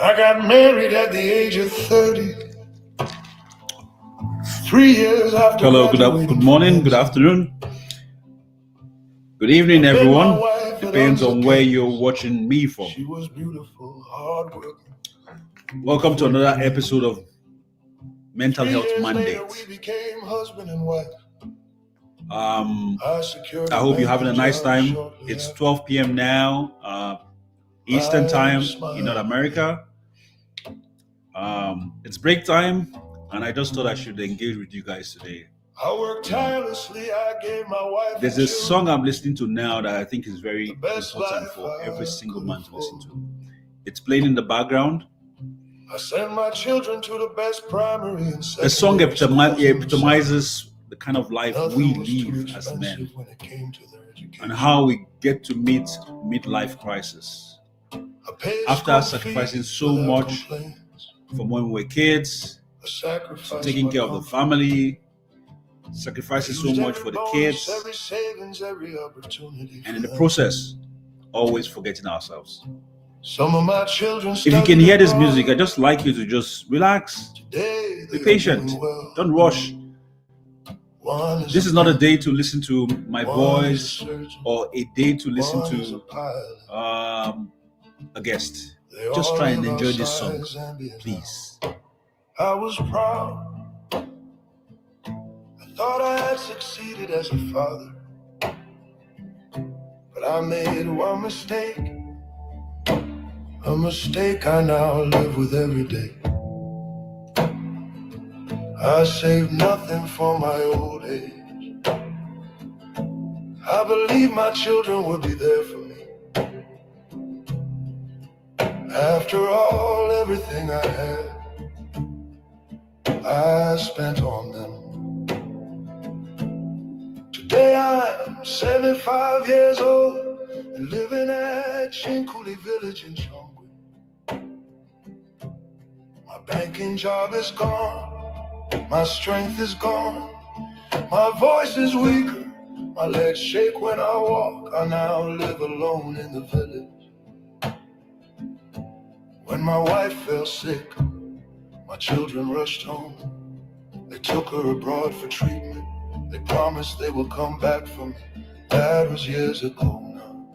I got married at the age of 30, 3 years after. Hello, good morning, good afternoon, good evening, everyone. Depends on where you're watching me from. She was beautiful, hardworking. Welcome to another episode of Mental Health Mandate. We became husband and wife. I hope you're having a nice time. It's 12 p.m. now, Eastern time in North America. It's break time, and I just thought I should engage with you guys today. I worked tirelessly. I gave my wife. There's a song I'm listening to now that I think is very important for every single man to listen to. It's playing in the background. I sent my children to the best primary and the song epitomizes the kind of life we live as men and how we get to meet midlife crisis. After sacrificing so much from when we were kids, taking care of the family, sacrificing so much for the kids, and in the process, always forgetting ourselves. Some of my children. If you can hear this music, I just like you to just relax, be patient, don't rush. This is not a day to listen to my voice or a day to listen to a guest. Just try and enjoy this song, please. I was proud. I thought I had succeeded as a father, but I made one mistake. A mistake I now live with every day. I saved nothing for my old age. I believe my children would be there for me. After all, everything I had, I spent on them. Today I'm 75 years old and living at Chinkuli Village in Chongqing. My banking job is gone. My strength is gone. My voice is weaker. My legs shake when I walk. I now live alone in the village. When my wife fell sick, my children rushed home. They took her abroad for treatment. They promised they would come back for me. That was years ago now.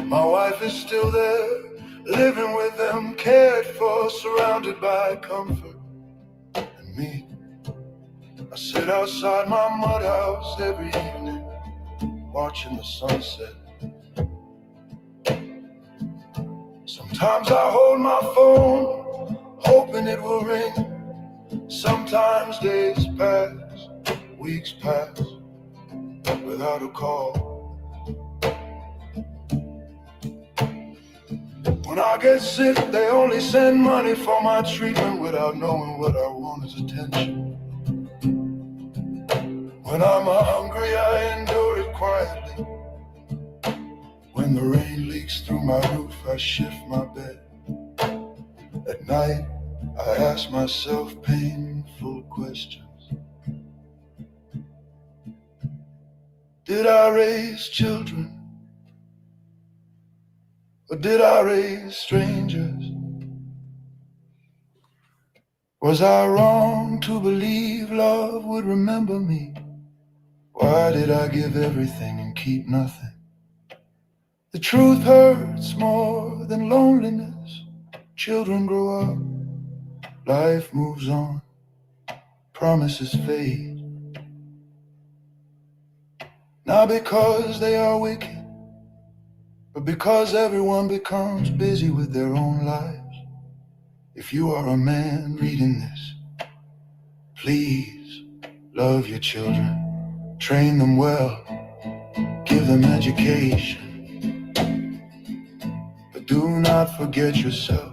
My wife is still there, living with them, cared for, surrounded by comfort. And me, I sit outside my mud house every evening, watching the sunset. Sometimes I hold my phone, hoping it will ring. Sometimes days pass, weeks pass, without a call. When I get sick, they only send money for my treatment without knowing what I want is attention. When I'm hungry, I endure it quietly. When the rain leaks through my roof, I shift my bed. At night, I ask myself painful questions. Did I raise children? Or did I raise strangers? Was I wrong to believe love would remember me? Why did I give everything and keep nothing? The truth hurts more than loneliness. Children grow up, life moves on, promises fade. Not because they are wicked, but because everyone becomes busy with their own lives. If you are a man reading this, please love your children, train them well, give them education. But do not forget yourself.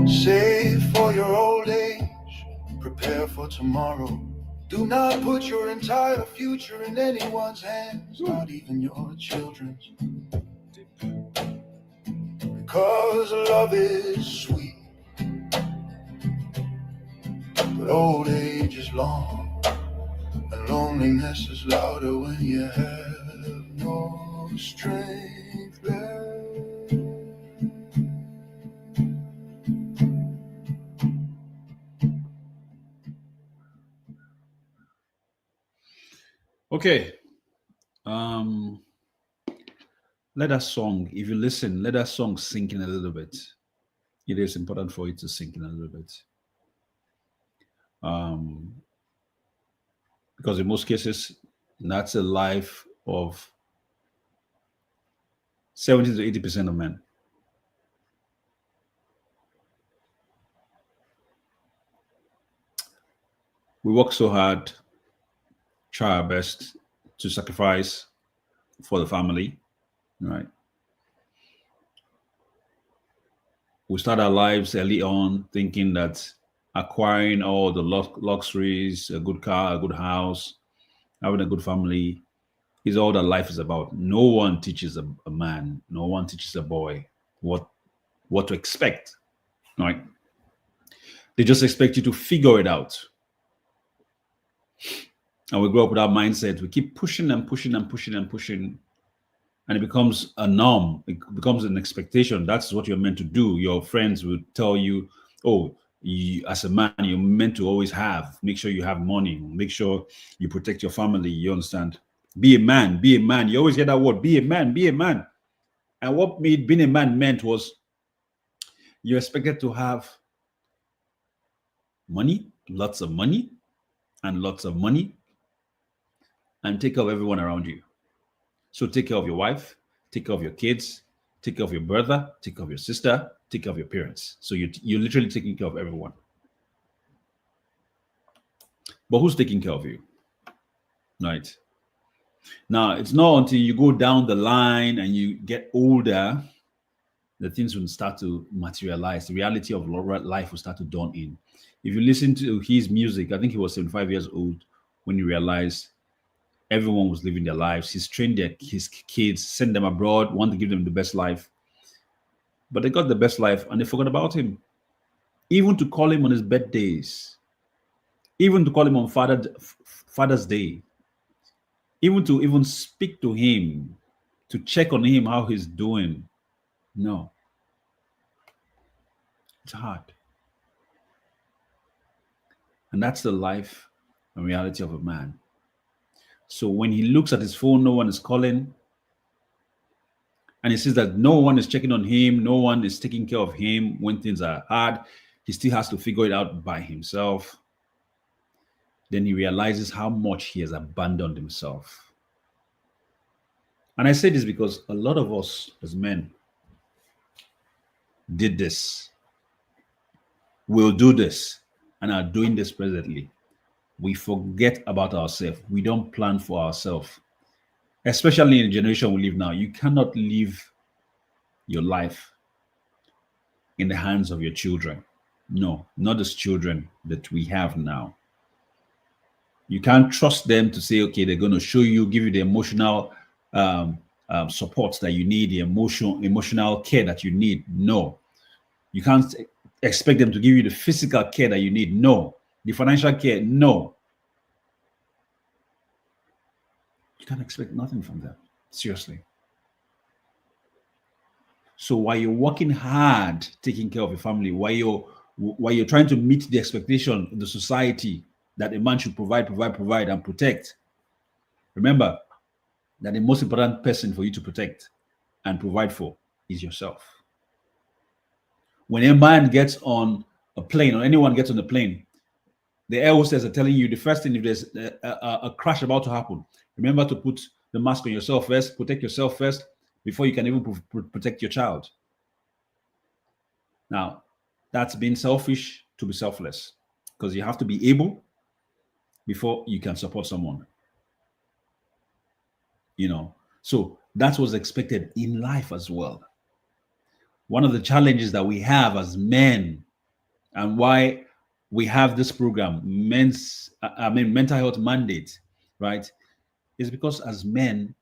Save for your old age, prepare for tomorrow. Do not put your entire future in anyone's hands, not even your children's. Because love is sweet, but old age is long, and loneliness is louder when you have no strength left. Okay. Let that song, if you listen, let that song sink in a little bit. It is important for it to sink in a little bit. Because in most cases, that's a life of 70 to 80% of men. We work so hard, try our best to sacrifice for the family, right? We start our lives early on thinking that acquiring all the luxuries, a good car, a good house, having a good family is all that life is about. No one teaches a man, no one teaches a boy what to expect, right? They just expect you to figure it out. And we grow up with that mindset. We keep pushing and pushing and pushing and pushing. And it becomes a norm. It becomes an expectation. That's what you're meant to do. Your friends will tell you, oh, as a man, you're meant to always have. Make sure you have money. Make sure you protect your family. You understand? Be a man. Be a man. You always hear that word. Be a man. Be a man. And what being a man meant was you're expected to have money, lots of money, and lots of money, and take care of everyone around you. So take care of your wife, take care of your kids, take care of your brother, take care of your sister, take care of your parents. So you're literally taking care of everyone. But who's taking care of you? Right? Now, it's not until you go down the line and you get older that things will start to materialize. The reality of life will start to dawn in. If you listen to his music, I think he was 75 years old when he realized everyone was living their lives. He's trained his kids, sent them abroad, want to give them the best life. But they got the best life and they forgot about him. Even to call him on his birthdays, even to call him on Father's Day, even to speak to him, to check on him, how he's doing. No. It's hard. And that's the life and reality of a man. So when he looks at his phone, no one is calling. And he sees that no one is checking on him, no one is taking care of him when things are hard. He still has to figure it out by himself. Then he realizes how much he has abandoned himself. And I say this because a lot of us as men did this, will do this, and are doing this presently. We forget about ourselves. We don't plan for ourselves. Especially in the generation we live now, you cannot live your life in the hands of your children. No, not as children that we have now. You can't trust them to say, okay, they're going to show you, give you the emotional support that you need, the emotional care that you need. No, you can't expect them to give you the physical care that you need. No, the financial care. No, you can't expect nothing from them. Seriously. So while you're working hard, taking care of your family, while you're trying to meet the expectation of the society that a man should provide, and protect, remember that the most important person for you to protect and provide for is yourself. When a man gets on a plane, or anyone gets on a plane, the air hostess are telling you the first thing, if there's a crash about to happen, remember to put the mask on yourself first, protect yourself first, before you can even protect your child. Now, that's being selfish to be selfless, because you have to be able before you can support someone. So that's what's expected in life as well. One of the challenges that we have as men, and why we have this program, mental health mandate, right, is because as men,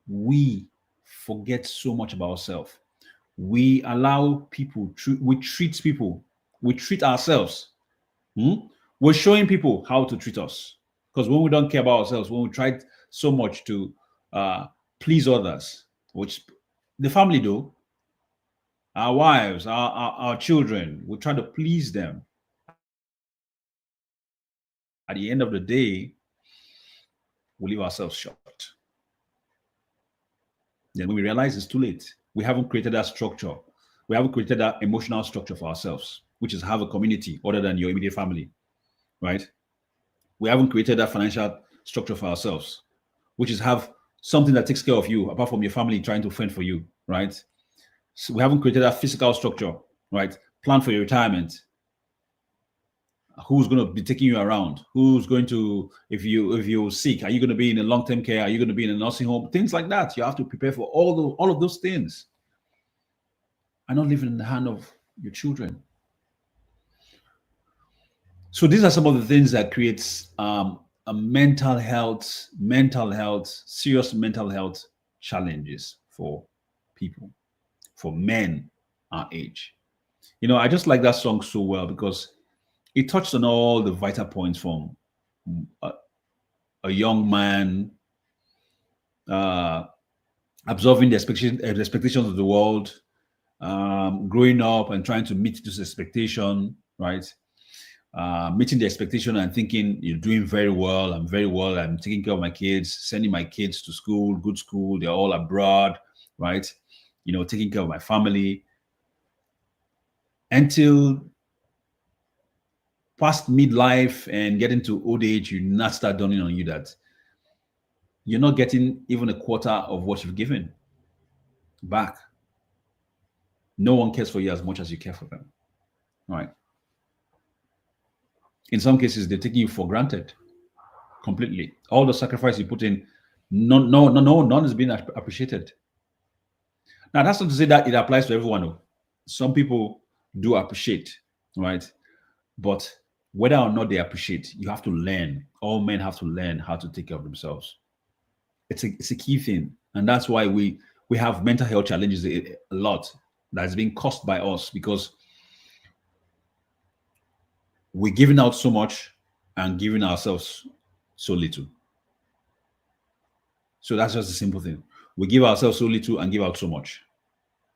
we forget so much about ourselves. We allow people, we treat ourselves. We're showing people how to treat us. Because when we don't care about ourselves, when we try so much to please others, which the family do, our wives, our children, we try to please them. At the end of the day, we leave ourselves short. Then when we realize it's too late, we haven't created that structure. We haven't created that emotional structure for ourselves, which is have a community other than your immediate family, right? We haven't created that financial structure for ourselves, which is have something that takes care of you apart from your family trying to fend for you, right? So we haven't created that physical structure, right? Plan for your retirement. Who's going to be taking you around? Who's going to, if you're sick, are you going to be in a long-term care? Are you going to be in a nursing home? Things like that. You have to prepare for all of those things. And not living in the hand of your children. So these are some of the things that creates a serious mental health challenges for people, for men our age. I just like that song so well because it touched on all the vital points from a young man absorbing the expectations of the world, growing up and trying to meet this expectation, right? Meeting the expectation and thinking you're doing very well. I'm very well. I'm taking care of my kids, sending my kids to school, good school. They're all abroad, right? Taking care of my family. Until past midlife and getting to old age, you not start dawning on you that you're not getting even a quarter of what you've given back. No one cares for you as much as you care for them, right? In some cases, they're taking you for granted completely. All the sacrifice you put in, none is being appreciated. Now, that's not to say that it applies to everyone. Some people do appreciate, right? But whether or not they appreciate, you have to learn. All men have to learn how to take care of themselves. It's a key thing. And that's why we have mental health challenges a lot that's being caused by us because we're giving out so much and giving ourselves so little. So that's just a simple thing. We give ourselves so little and give out so much,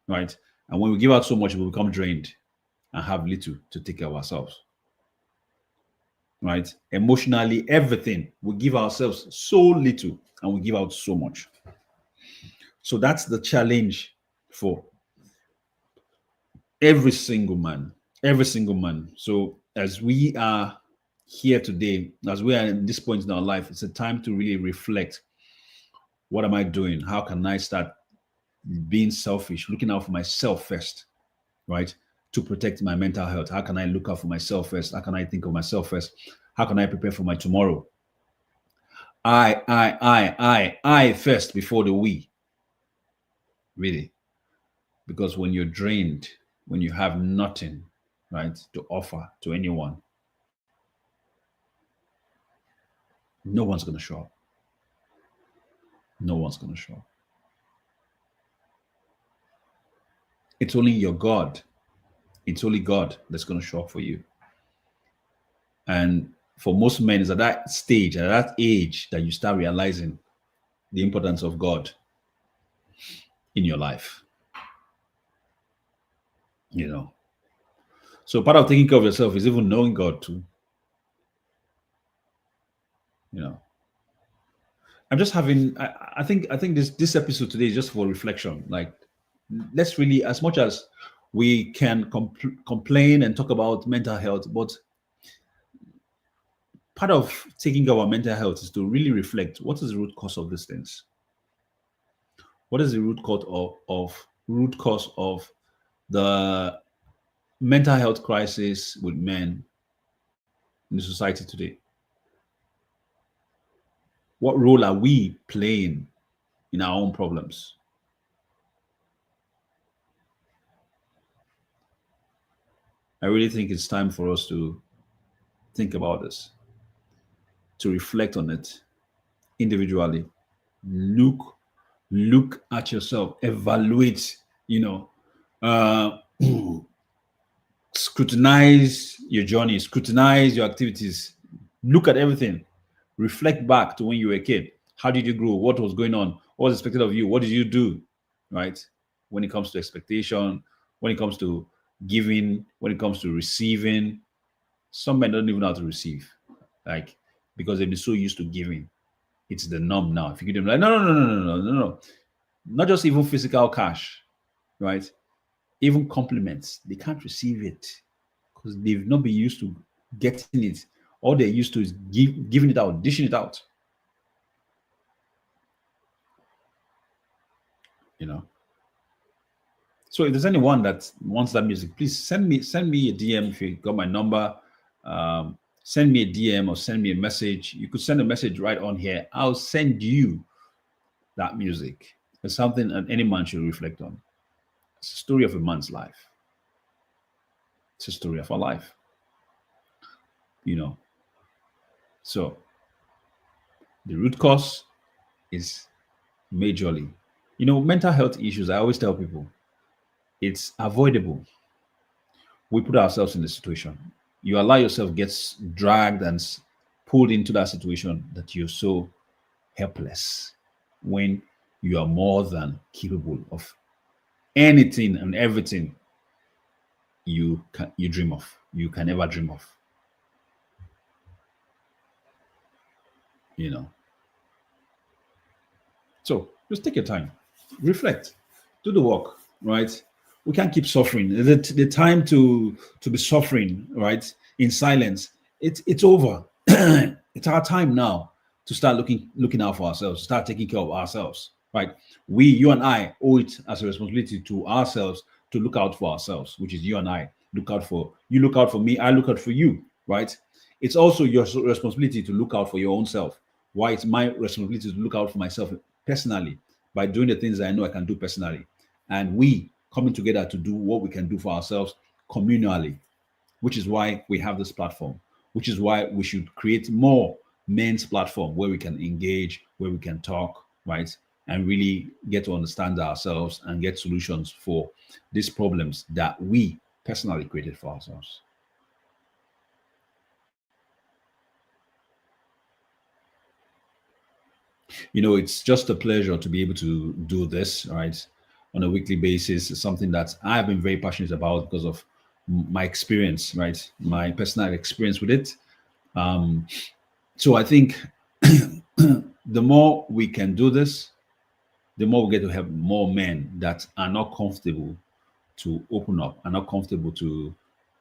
right? And when we give out so much, we become drained and have little to take care of ourselves, right? Emotionally, everything. We give ourselves so little and we give out so much. So that's the challenge for every single man. So as we are here today, as we are at this point in our life, it's a time to really reflect. What am I doing? How can I start being selfish, looking out for myself first, right? To protect my mental health. How can I look out for myself first? How can I think of myself first? How can I prepare for my tomorrow? I first before the we. Really. Because when you're drained, when you have nothing, right, to offer to anyone, no one's going to show up. No one's going to show up. It's only your God. It's only God that's going to show up for you. And for most men, it's at that stage, at that age, that you start realizing the importance of God in your life. So part of taking care of yourself is even knowing God too. I'm just having. I think this episode today is just for reflection. Like, let's really, as much as we can complain and talk about mental health, but part of taking care of our mental health is to really reflect what is the root cause of these things. What is the root cause of the mental health crisis with men in the society today? What role are we playing in our own problems? I really think it's time for us to think about this, to reflect on it individually. Look at yourself, evaluate, scrutinize your journey, scrutinize your activities, look at everything, reflect back to when you were a kid. How did you grow? What was going on? What was expected of you? What did you do? Right? When it comes to expectation, when it comes to giving, when it comes to receiving, some men don't even know how to receive, like, because they've been so used to giving. It's the norm now. If you give them like, no, no, no, no, no, no, no, no, not just even physical cash, right? Even compliments, they can't receive it because they've not been used to getting it. All they're used to is giving it out, dishing it out. You know. So if there's anyone that wants that music, please send me a DM if you got my number. Send me a DM or send me a message. You could send a message right on here. I'll send you that music. It's something that any man should reflect on. It's a story of a man's life. It's a story of our life. You know. So the root cause is majorly, mental health issues. I always tell people it's avoidable. We put ourselves in the situation. You allow yourself gets dragged and pulled into that situation that you're so helpless when you are more than capable of anything and everything you dream of. You can ever dream of. So just take your time, reflect, do the work, right? We can't keep suffering. The time to be suffering, right, in silence, it's over. It's our time now to start looking out for ourselves, start taking care of ourselves, right? You and I owe it as a responsibility to ourselves to look out for ourselves, which is you and I. Look out for me, I look out for you, right? It's also your responsibility to look out for your own self. Why it's my responsibility to look out for myself personally by doing the things that I know I can do personally. And we coming together to do what we can do for ourselves communally, which is why we have this platform, which is why we should create more men's platform where we can engage, where we can talk, right? And really get to understand ourselves and get solutions for these problems that we personally created for ourselves. It's just a pleasure to be able to do this, right, on a weekly basis. It's something that I've been very passionate about because of my experience, right, my personal experience with it. So I think the more we can do this, the more we get to have more men that are not comfortable to open up, are not comfortable to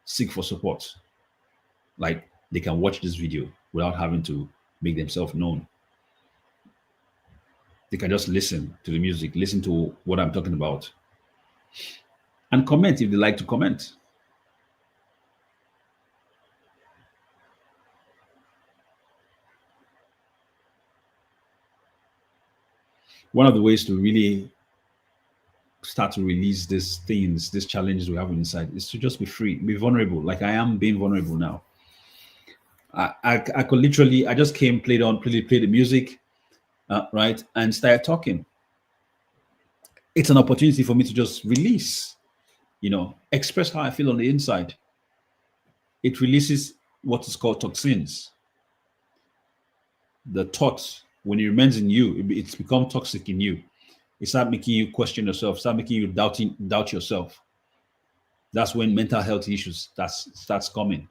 seek for support. Like they can watch this video without having to make themselves known. They can just listen to the music, listen to what I'm talking about, and comment if they like to comment. One of the ways to really start to release these things, these challenges we have inside, is to just be free, be vulnerable. Like I am being vulnerable now. I could literally, I just came, play the music, right, and started talking. It's an opportunity for me to just release, express how I feel on the inside. It releases what is called toxins. The thoughts, when it remains in you, it's become toxic in you. It starts making you question yourself, start making you doubt yourself. That's when mental health issues starts coming.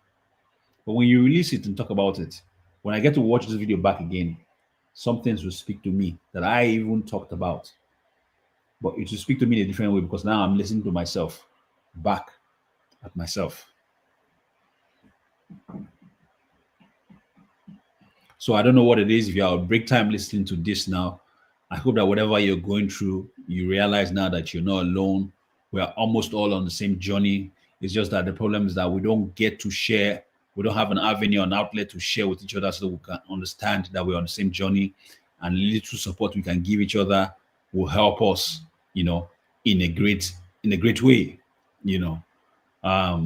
But when you release it and talk about it, when I get to watch this video back again, some things will speak to me that I even talked about. But it will speak to me in a different way because now I'm listening to myself, back at myself. So I don't know what it is. If you're at break time listening to this now, I hope that whatever you're going through, you realize now that you're not alone. We're almost all on the same journey. It's just that the problem is that we don't get to share. We don't have an avenue, an outlet to share with each other so we can understand that we're on the same journey. And little support we can give each other will help us, in a great way. I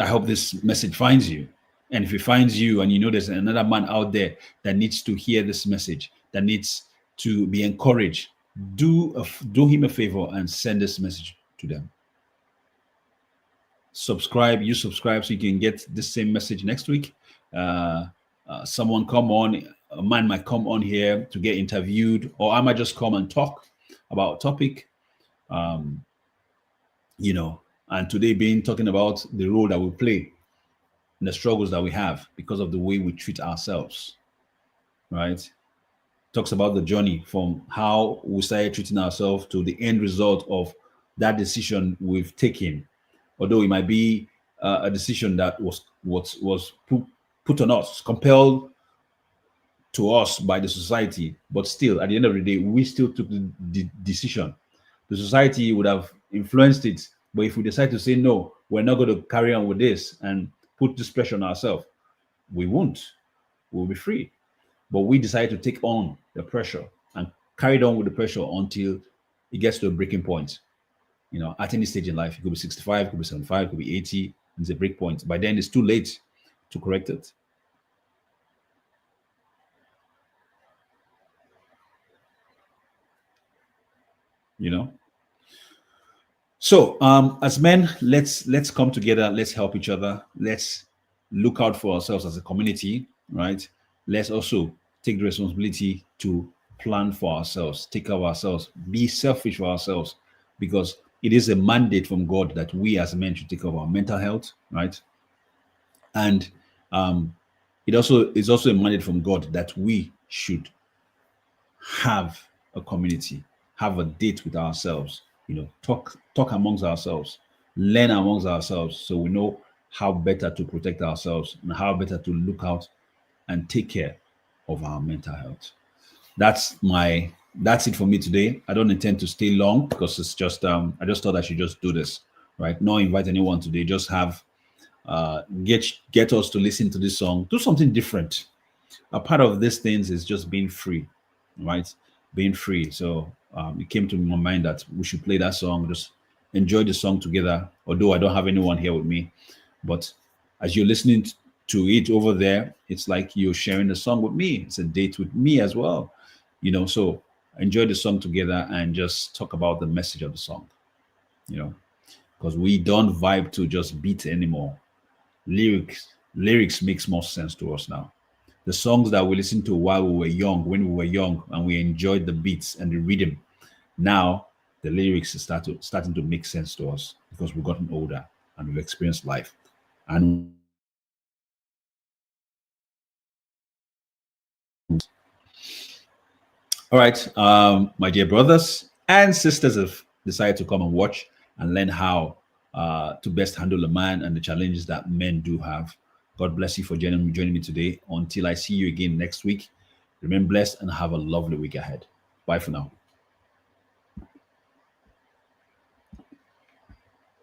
hope this message finds you. And if it finds you and there's another man out there that needs to hear this message, that needs to be encouraged, do him a favor and send this message to them. Subscribe so you can get the same message next week. Someone a man might come on here to get interviewed, or I might just come and talk about a topic. And today being talking about the role that we play and the struggles that we have because of the way we treat ourselves. right? Talks about the journey from how we started treating ourselves to the end result of that decision we've taken. Although it might be a decision that was put on us, compelled to us by the society, but still, at the end of the day, we still took the decision. The society would have influenced it, but if we decide to say no, we're not going to carry on with this and put this pressure on ourselves, we won't. We'll be free. But we decide to take on the pressure and carry on with the pressure until it gets to a breaking point. At any stage in life, it could be 65, it could be 75, it could be 80. It's a break point. By then, it's too late to correct it. So as men, let's come together, let's help each other, let's look out for ourselves as a community, right? Let's also take the responsibility to plan for ourselves, take care of ourselves, be selfish for ourselves, because it is a mandate from God that we as men should take care of our mental health, right? And it also is also a mandate from God that we should have a community, have a date with ourselves, talk amongst ourselves, learn amongst ourselves, so we know how better to protect ourselves and how better to look out and take care of our mental health. That's it for me today. I don't intend to stay long because it's just I just thought I should just do this, right? Not invite anyone today, just have get us to listen to this song, do something different. A part of these things is just being free, right? Being free. So it came to my mind that we should play that song, just enjoy the song together. Although I don't have anyone here with me, but as you're listening to it over there, it's like you're sharing the song with me. It's a date with me as well, So enjoy the song together and just talk about the message of the song, because we don't vibe to just beat anymore. Lyrics makes more sense to us now. The songs that we listened to while we were young, when we were young, and we enjoyed the beats and the rhythm. Now the lyrics are starting to make sense to us because we've gotten older and we've experienced life. And all right, my dear brothers and sisters have decided to come and watch and learn how to best handle a man and the challenges that men do have. God bless you for joining me today. Until I see you again next week, remain blessed and have a lovely week ahead. Bye for now.